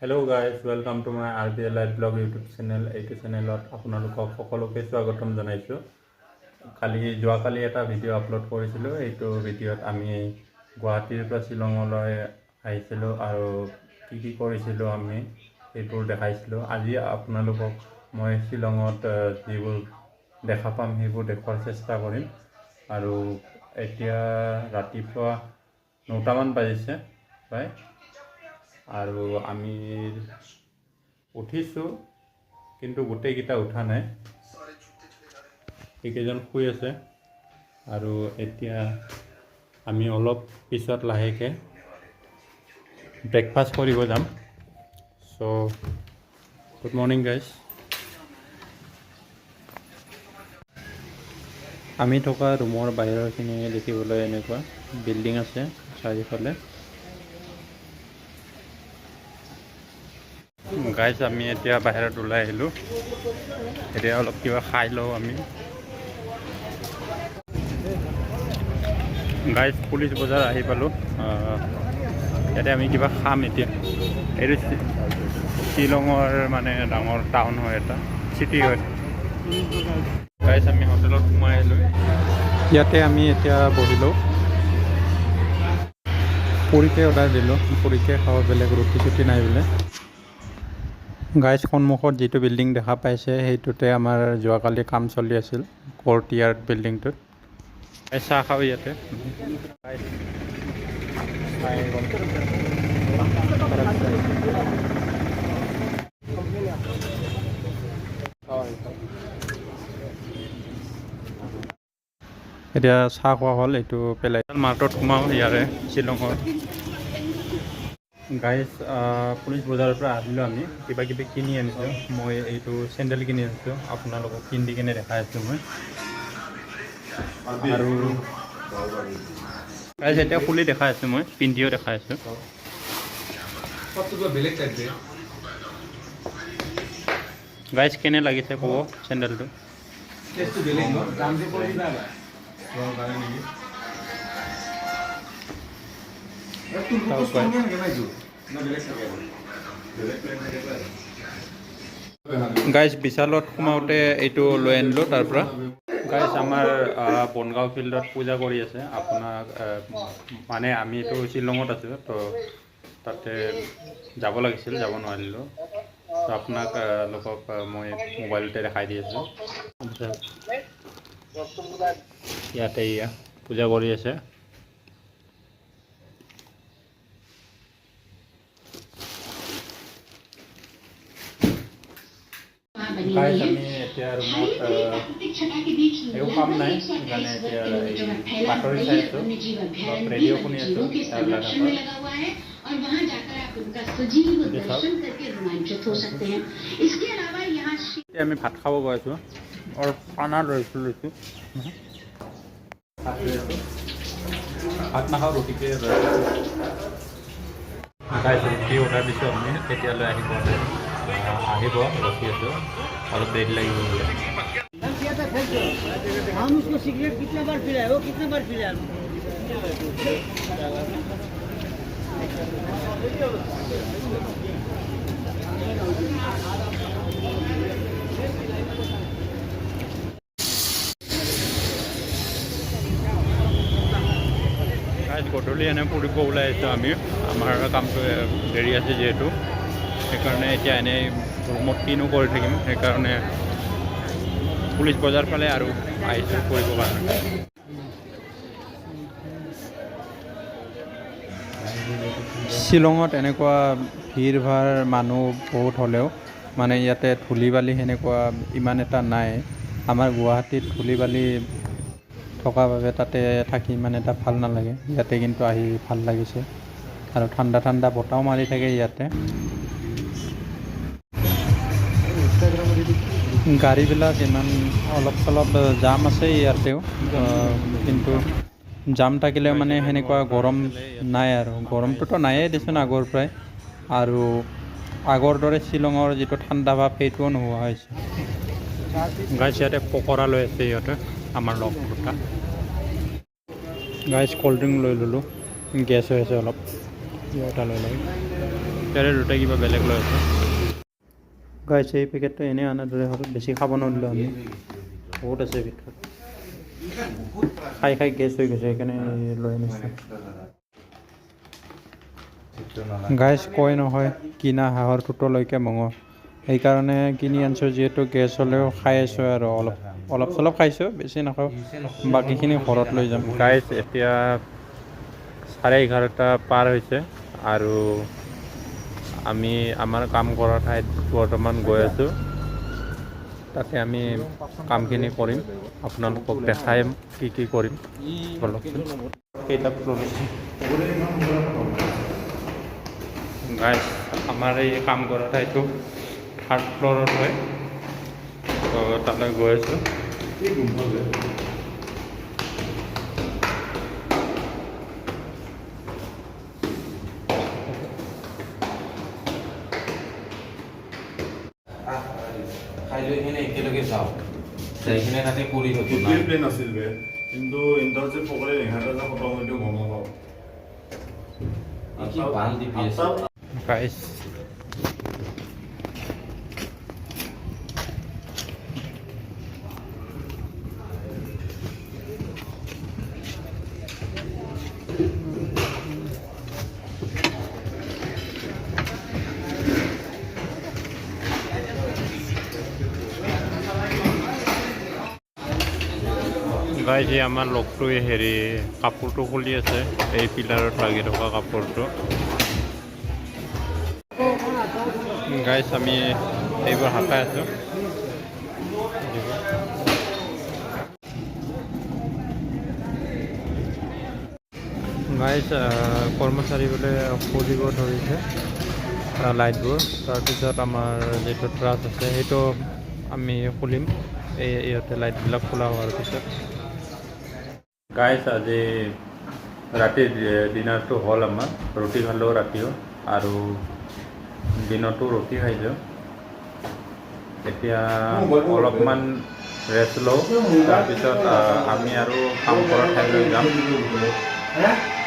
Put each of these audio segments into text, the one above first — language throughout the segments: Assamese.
Hello' guys, welcome to my RBL light blog YouTube channel. এইটো চেনেলত আপোনালোকক সকলোকে স্বাগতম জনাইছোঁ। যোৱাকালি এটা ভিডিঅ' আপলোড কৰিছিলোঁ। এইটো ভিডিঅ'ত আমি গুৱাহাটীৰ পৰা শ্বিলঙলৈ আহিছিলোঁ আৰু কি কৰিছিলোঁ আমি সেইবোৰ দেখাইছিলোঁ। আজি আপোনালোকক মই শ্বিলঙত যিবোৰ দেখা পাম সেইবোৰ দেখুৱাৰ চেষ্টা কৰিম। আৰু এতিয়া ৰাতিপুৱা 9টামান বাজিছে প্ৰায়, আৰু আমি উঠিছোঁ কিন্তু গোটেইকেইটা উঠা নাই, এইকেইজন শুই আছে। আৰু এতিয়া আমি অলপ পিছত লাহেকৈ ব্ৰেকফাষ্ট কৰিব যাম। চ' গুড মৰ্ণিং গাইজ। আমি থকা ৰুমৰ বাহিৰৰখিনি দেখিবলৈ এনেকুৱা বিল্ডিং আছে চাৰিওফালে। গাইজ, আমি এতিয়া বাহিৰত ওলাই আহিলোঁ। এতিয়া অলপ কিবা খাই লওঁ আমি। গাইজ, পুলিচ বজাৰ আহি পালোঁ। ইয়াতে আমি কিবা খাম এতিয়া। এইটো শ্বিলঙৰ মানে ডাঙৰ টাউন হয়, এটা চিটি হয়। গাইজ, আমি হোটেলত সোমাই আহিলোঁ। ইয়াতে আমি এতিয়া বহিলোঁ। পুৰিকে অৰ্ডাৰ দিলোঁ, পুৰিকে খাব, বেলেগ ৰুটি চুটি নাই বোলে। গাইজ, সন্মুখত যিটো বিল্ডিং দেখা পাইছে সেইটোতে আমাৰ যোৱাকালি কাম চলি আছিল, কোৰ্টয়াৰ্ড বিল্ডিংটোত। চাহ খাওঁ ইয়াতে। এতিয়া চাহ খোৱা হ'ল, এইটো পেলাই মাৰ্টত সোমাওঁ ইয়াৰে শ্বিলঙৰ। গাইজ, পুলিচ বজাৰৰ পৰা আহিলোঁ। আমি কিবা কিবি কিনি আনিছোঁ। মই এইটো চেণ্ডেল কিনি আনিছোঁ, আপোনালোকক পিন্ধি কিনে দেখাই আছোঁ মই। আৰু গাইজ, এতিয়া খুলি দেখাই আছোঁ, মই পিন্ধিও দেখাই আছোঁ। গাইজ, কেনে লাগিছে ক'ব চেণ্ডেলটো? গাইজ, বিশালত সোমাওঁতে এইটো লৈ আনিলোঁ তাৰ পৰা। গাইজ, আমাৰ বনগাঁও ফিল্ডত পূজা কৰি আছে। আপোনাক মানে আমিতো শ্বিলঙত আছোঁ, তো তাতে যাব লাগিছিল, যাব নোৱাৰিলোঁ। তো আপোনালোকক মই মোবাইলতে দেখাই দি আছোঁ। ইয়াতে পূজা কৰি আছে। গাইজ, আমি এতিয়া ৰুমত একো কাম নাই, সেইকাৰণে এতিয়া বাতৰি চাই আছোঁ, ৰেডিঅ' শুনি আছোঁ। আমি ভাত খাব গৈ আছোঁ, অলপ খানা লৈছোঁ। ভাত নাখাওঁ, ৰুটিকে লৈ আছোঁ। গাইজ, ৰুটি অৰ্ডাৰ দিছোঁ আমি, তেতিয়ালৈ আহিব ৰখি আছোঁ, অলপ দেৰি লাগিব বোলে। हम उसको सिगरेट कितने बार पिलाए, वो कितने बार पिलाए? গধূলি এনে ফুৰিব ওলাই আহিছোঁ আমি। আমাৰ কামটো দেৰি আছে যিহেতু, সেইকাৰণে এতিয়া এনেই ৰুমত কিনো কৰি থাকিম, সেইকাৰণে পুলিচ বজাৰ ফালে আৰু আহিছোঁ ফুৰিবৰ কাৰণে। শ্বিলঙত এনেকুৱা ভিৰ ভাৰ মানুহ বহুত হ'লেও মানে ইয়াতে ধূলি বালি সেনেকুৱা ইমান এটা নাই। আমাৰ গুৱাহাটীত ধূলি বালি থকাৰ বাবে তাতে থাকি ইমান এটা ভাল নালাগে। ইয়াতে কিন্তু আহি ভাল লাগিছে, আৰু ঠাণ্ডা ঠাণ্ডা বতাহও মাৰি থাকে ইয়াতে। গাড়ীবিলাক ইমান অলপ চলপ জাম আছে ইয়াতেও, কিন্তু জাম থাকিলেও মানে সেনেকুৱা গৰম নাই। আৰু গৰমটোতো নায়েই দেচোন আগৰ পৰাই, আৰু আগৰ দৰে শ্বিলঙৰ যিটো ঠাণ্ডা ভাৱ সেইটোও নোহোৱা হৈছে। গাইজ, ইয়াতে পকৰা লৈ আছে ইহঁতে, আমাৰ লগ দুটা। গাইজ, ক'ল্ড ড্ৰিংক লৈ ল'লোঁ, গেছ হৈ আছে অলপ, এটা লৈ লওঁ। তাৰে দুটা কিবা বেলেগ লৈ আছে গাইছে এই পেকেটটো এনেই আনাৰ দৰে হ'ল বেছি খাব নোৱাৰিলোঁ আমি বহুত আছে ভিতৰত খাই খাই গেছ হৈ গৈছে সেইকাৰণে লৈ আনিছোঁ গাইছ কয় নহয় কিনা হাঁহৰ টোতলৈকে মঙহ সেইকাৰণে কিনি আনিছোঁ যিহেতু গেছ হ'লেও খাই আছোঁ আৰু অলপ চলপ খাইছোঁ বেছি নাখাওঁ বাকীখিনি ঘৰত লৈ যাম গাইছ এতিয়া 11:30 পাৰ হৈছে আৰু আমি আমাৰ কাম কৰা ঠাইত বৰ্তমান গৈ আছোঁ তাতে আমি কামখিনি কৰিম আপোনালোকক দেখাম কি কৰিম বলকচোন কেইটা ফ্ল'ৰ আছে গাইছ আমাৰ এই কাম কৰা ঠাইটো 3rd ফ্ল'ৰত হয় তো তালৈ গৈ আছোঁ একেলগে যাওঁ সেইখিনি তাতে কৰি থাকোঁ প্লেন আছিল বে কিন্তু ইণ্টাৰ্ণশ্বিপ সকলে ইহঁতে যে খতম হয়তো গম নাপাওঁ ভাল দি পি আছে গাইছ গাইজ আমাৰ লগটোৱে হেৰি কাপোৰটো খুলি আছে এই পিলাৰত লাগি থকা কাপোৰটো গাইজ আমি এইবোৰ হাতাই আছোঁ গাইজ কৰ্মচাৰীবোৰে খুলিব ধৰিছে লাইটবোৰ তাৰপিছত আমাৰ যিটো ট্ৰাছ আছে সেইটো আমি খুলিম ইহঁতে লাইটবিলাক খোলা হোৱাৰ পিছত গাইছ আজি ৰাতিৰ ডিনাৰটো হ'ল আমাৰ ৰুটি খালোঁ ৰাতিও আৰু দিনতো ৰুটি খাইছোঁ এতিয়া অলপমান ৰেষ্ট লওঁ তাৰপিছত আমি আৰু কাম কৰা ঠাইলৈ যাম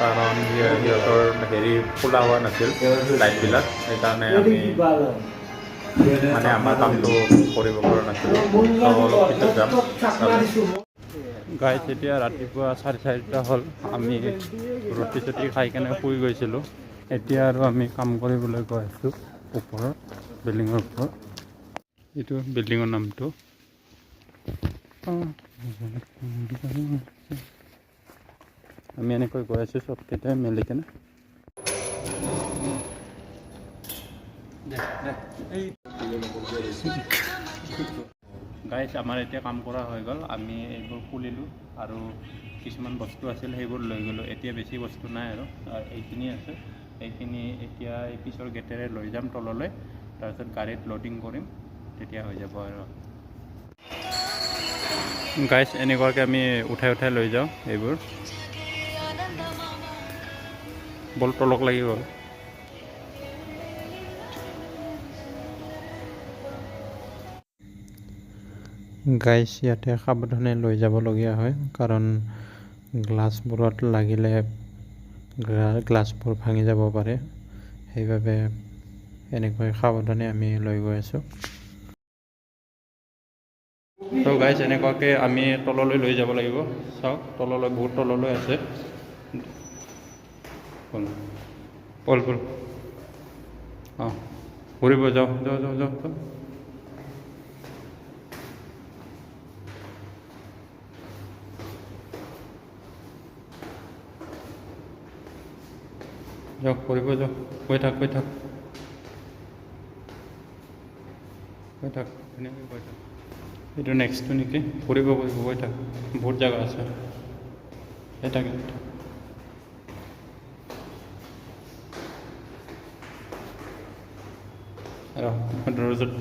কাৰণ সিহঁতৰ হেৰি খোলা হোৱা নাছিল লাইটবিলাক সেইকাৰণে আমি মানে আমাৰ কামটো কৰিব পৰা নাছিলোঁ অলপ পিছত যাম গাইছ এতিয়া ৰাতিপুৱা 4:30 হ'ল আমি ৰুটি চুটি খাই কেনে শুই গৈছিলোঁ এতিয়া আৰু আমি কাম কৰিবলৈ গৈ আছোঁ ওপৰত বিল্ডিঙৰ ওপৰত এইটো বিল্ডিঙৰ নামটো আমি এনেকৈ গৈ আছোঁ চবকেইটাই মিলি কেনে গাইছ আমাৰ এতিয়া কাম কৰা হৈ গ'ল আমি এইবোৰ খুলিলোঁ আৰু কিছুমান বস্তু আছিল সেইবোৰ লৈ গ'লোঁ এতিয়া বেছি বস্তু নাই আৰু এইখিনি আছে এইখিনি এতিয়া এই পিছৰ গেটেৰে লৈ যাম তললৈ তাৰপিছত গাড়ীত লোডিং কৰিম তেতিয়া হৈ যাব আৰু গাইছ এনেকুৱাকৈ আমি উঠাই লৈ যাওঁ এইবোৰ বল তলক লাগি গ'ল গাইছ ইয়াতে সাৱধানে লৈ যাবলগীয়া হয় কাৰণ গ্লাছবোৰত লাগিলে গ্লাছবোৰ ভাঙি যাব পাৰে সেইবাবে এনেকৈ সাৱধানে আমি লৈ গৈ আছোঁ তো গাইছ এনেকুৱাকৈ আমি তললৈ লৈ যাব লাগিব চাওক তললৈ বহুত তললৈ আছে বল অঁ ঘূৰিব যাওঁ যাওক কৰিব যাওক কৈ থাক ধুনীয়াকৈ কৈ থাক এইটো নেক্সটটো নেকি কৰিব কৈ থাক বহুত জেগা আছে কৈ থাক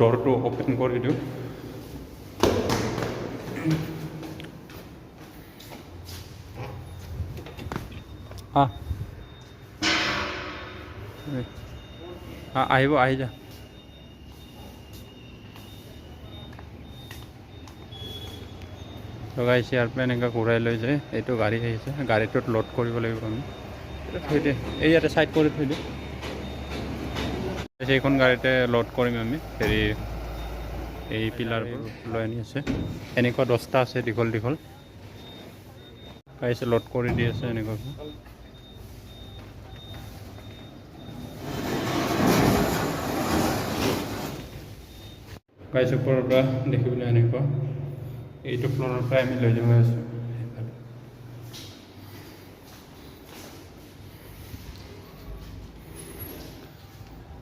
ডৰটো অ'পেন কৰি দিওঁ আহিব আহি যা লগাইছে ইয়াৰ পৰা এনেকৈ ঘূৰাই লৈ যায় এইটো গাড়ী আহিছে গাড়ীটোত লোড কৰিব লাগিব আমি থৈ দিয়ে এই ইয়াতে ছাইড কৰি থৈ দিওঁ সেইখন গাড়ীতে লোড কৰিম আমি হেৰি এই পিলাৰবোৰ লৈ আনি আছে এনেকুৱা 10টা আছে দীঘল দীঘল গাইছ লোড কৰি দি আছে এনেকুৱাকৈ গাইছ ওপৰৰ পৰা দেখিবলৈ এনেকুৱা এইটো ফ্ল'ৰৰ পৰা আমি লৈ যাব আছোঁ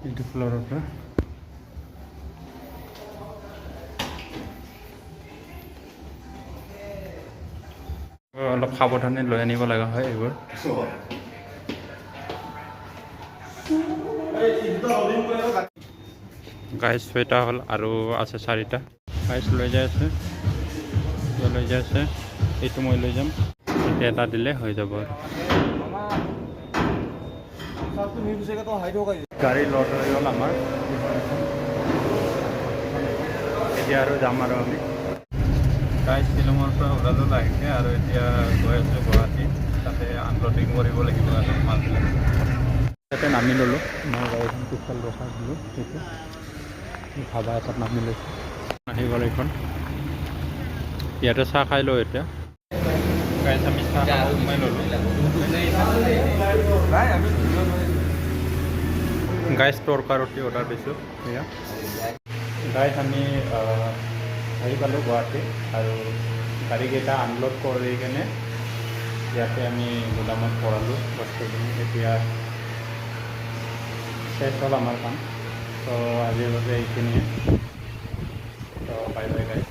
এইটো ফ্ল'ৰৰ পৰা অলপ সাৱধানে লৈ আনিব লগা হয় এইবোৰ গাইছ 6টা হ'ল আৰু আছে 4টা গাইছ লৈ যাই আছে এইটো মই লৈ যাম এতিয়া এটা দিলে হৈ যাব আৰু গাড়ী লোড হৈ গ'ল আমাৰ এতিয়া আৰু যাম আৰু আমি গাইছ শ্বিলঙৰ পৰা উৰাজাত আহিছে আৰু এতিয়া গৈ আছোঁ গুৱাহাটী তাতে আনলোডিং কৰিব লাগিব আৰু মালবিলাক তাতে নামি ল'লোঁ মই গাড়ীখন পিছফাল ৰখাই দিলোঁ সেইটো ধাবা এটাত নামি লৈছোঁ আহি গ'ল এইখন ইয়াতে চাহ খাই লওঁ এতিয়া গাইছ আমি চাহ সোমাই ল'লোঁ গাইছ তৰকা ৰুটি অৰ্ডাৰ দিছোঁ এয়া গাইছ আমি আহি পালোঁ গুৱাহাটী আৰু গাড়ীকেইটা আনলোড কৰি কিনে ইয়াতে আমি গোদামত ভৰালোঁ বস্তুখিনি এতিয়া শেষ হ'ল আমাৰ কাম তো আজিৰ বাবে এইখিনিয়ে তো বাই বাই গাইছ